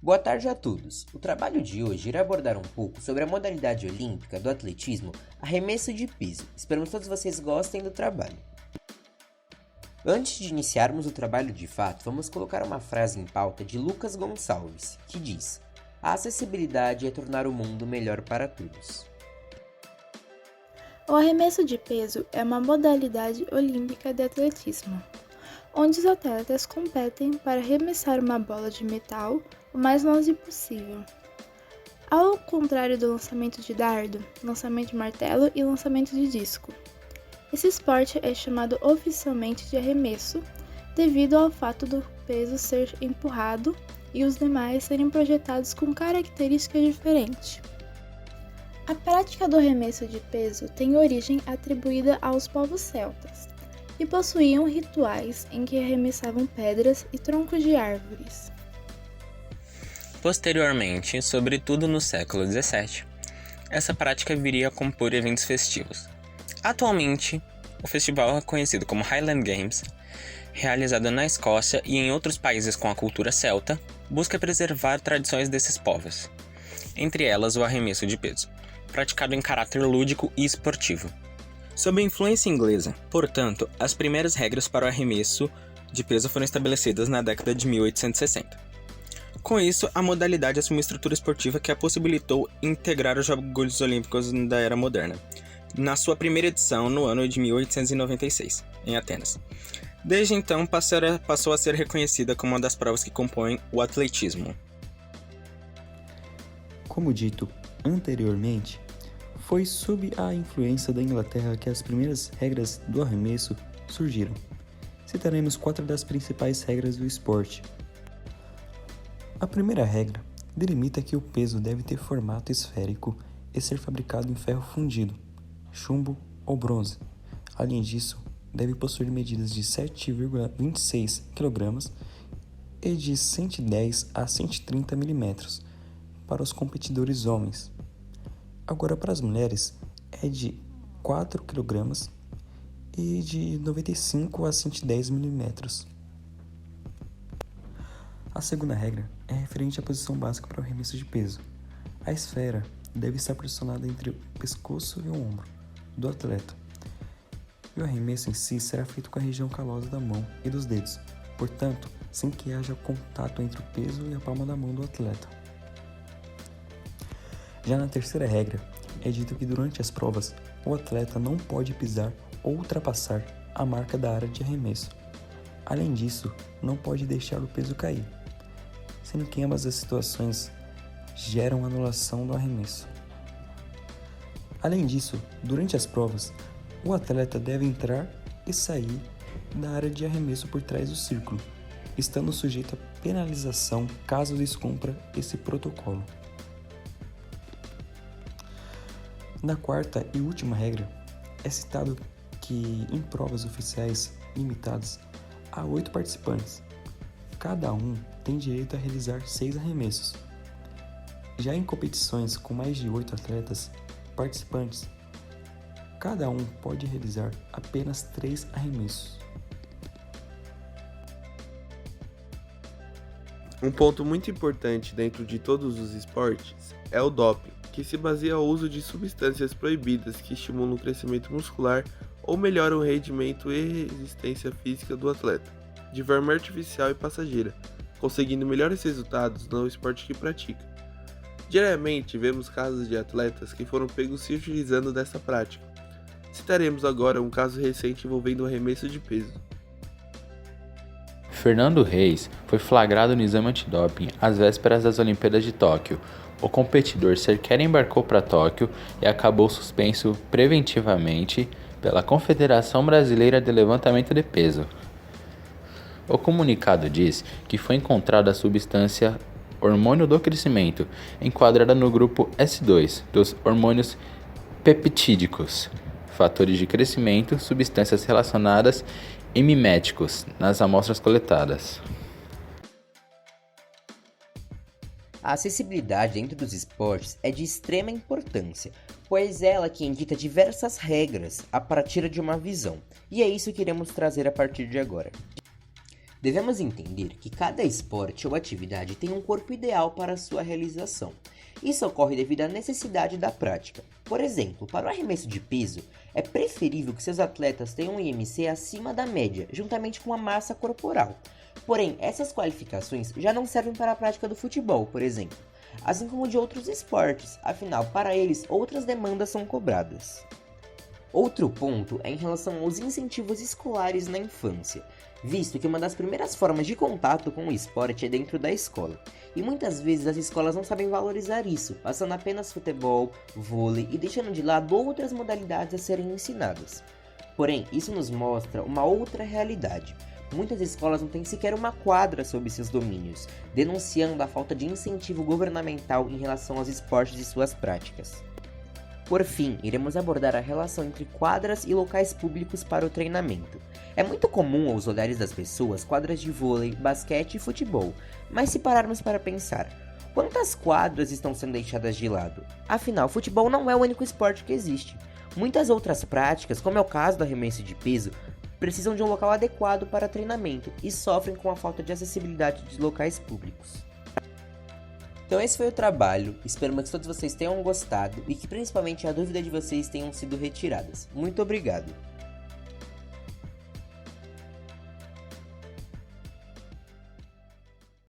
Boa tarde a todos. O trabalho de hoje irá abordar um pouco sobre a modalidade olímpica do atletismo, arremesso de peso. Espero que todos vocês gostem do trabalho. Antes de iniciarmos o trabalho de fato, vamos colocar uma frase em pauta de Lucas Gonçalves, que diz: "A acessibilidade é tornar o mundo melhor para todos." O arremesso de peso é uma modalidade olímpica de atletismo, onde os atletas competem para arremessar uma bola de metal o mais longe possível. Ao contrário do lançamento de dardo, lançamento de martelo e lançamento de disco. Esse esporte é chamado oficialmente de arremesso, devido ao fato do peso ser empurrado e os demais serem projetados com características diferentes. A prática do arremesso de peso tem origem atribuída aos povos celtas, e possuíam rituais em que arremessavam pedras e troncos de árvores. Posteriormente, sobretudo no século XVII, essa prática viria a compor eventos festivos. Atualmente, o festival é conhecido como Highland Games, realizado na Escócia e em outros países com a cultura celta, busca preservar tradições desses povos, entre elas o arremesso de peso, praticado em caráter lúdico e esportivo. Sob a influência inglesa, portanto, as primeiras regras para o arremesso de peso foram estabelecidas na década de 1860. Com isso, a modalidade assumiu uma estrutura esportiva que a possibilitou integrar os Jogos Olímpicos da Era Moderna, na sua primeira edição no ano de 1896, em Atenas. Desde então, passou a ser reconhecida como uma das provas que compõem o atletismo. Como dito anteriormente, foi sob a influência da Inglaterra que as primeiras regras do arremesso surgiram. Citaremos 4 das principais regras do esporte. A primeira regra delimita que o peso deve ter formato esférico e ser fabricado em ferro fundido, chumbo ou bronze. Além disso, deve possuir medidas de 7,26 kg e de 110 a 130 mm para os competidores homens. Agora, para as mulheres, é de 4 kg e de 95 a 110 mm. A segunda regra é referente à posição básica para o arremesso de peso. A esfera deve estar posicionada entre o pescoço e o ombro do atleta. E o arremesso em si será feito com a região calosa da mão e dos dedos, portanto, sem que haja contato entre o peso e a palma da mão do atleta. Já na terceira regra, é dito que durante as provas, o atleta não pode pisar ou ultrapassar a marca da área de arremesso. Além disso, não pode deixar o peso cair, sendo que ambas as situações geram anulação do arremesso. Além disso, durante as provas, o atleta deve entrar e sair da área de arremesso por trás do círculo, estando sujeito a penalização caso descumpra esse protocolo. Na quarta e última regra, é citado que em provas oficiais limitadas a 8 participantes, cada um tem direito a realizar 6 arremessos. Já em competições com mais de 8 atletas participantes, cada um pode realizar apenas 3 arremessos. Um ponto muito importante dentro de todos os esportes é o doping, que se baseia no uso de substâncias proibidas que estimulam o crescimento muscular ou melhoram o rendimento e resistência física do atleta, de forma artificial e passageira, conseguindo melhores resultados no esporte que pratica. Diariamente vemos casos de atletas que foram pegos se utilizando dessa prática. Citaremos agora um caso recente envolvendo o arremesso de peso. Fernando Reis foi flagrado no exame antidoping às vésperas das Olimpíadas de Tóquio. O competidor sequer embarcou para Tóquio e acabou suspenso preventivamente pela Confederação Brasileira de Levantamento de Peso. O comunicado diz que foi encontrada a substância hormônio do crescimento, enquadrada no grupo S2 dos hormônios peptídicos, fatores de crescimento, substâncias relacionadas e miméticos nas amostras coletadas. A acessibilidade dentro dos esportes é de extrema importância, pois é ela quem dita diversas regras a partir de uma visão, e é isso que iremos trazer a partir de agora. Devemos entender que cada esporte ou atividade tem um corpo ideal para sua realização. Isso ocorre devido à necessidade da prática. Por exemplo, para o arremesso de peso, é preferível que seus atletas tenham um IMC acima da média, juntamente com a massa corporal. Porém, essas qualificações já não servem para a prática do futebol, por exemplo, assim como de outros esportes, afinal, para eles, outras demandas são cobradas. Outro ponto é em relação aos incentivos escolares na infância, visto que uma das primeiras formas de contato com o esporte é dentro da escola, e muitas vezes as escolas não sabem valorizar isso, passando apenas futebol, vôlei e deixando de lado outras modalidades a serem ensinadas. Porém, isso nos mostra uma outra realidade. Muitas escolas não têm sequer uma quadra sobre seus domínios, denunciando a falta de incentivo governamental em relação aos esportes e suas práticas. Por fim, iremos abordar a relação entre quadras e locais públicos para o treinamento. É muito comum aos olhares das pessoas quadras de vôlei, basquete e futebol, mas se pararmos para pensar, quantas quadras estão sendo deixadas de lado? Afinal, futebol não é o único esporte que existe. Muitas outras práticas, como é o caso do arremesso de peso, precisam de um local adequado para treinamento e sofrem com a falta de acessibilidade de locais públicos. Então esse foi o trabalho, espero que todos vocês tenham gostado e que principalmente a dúvida de vocês tenham sido retiradas. Muito obrigado!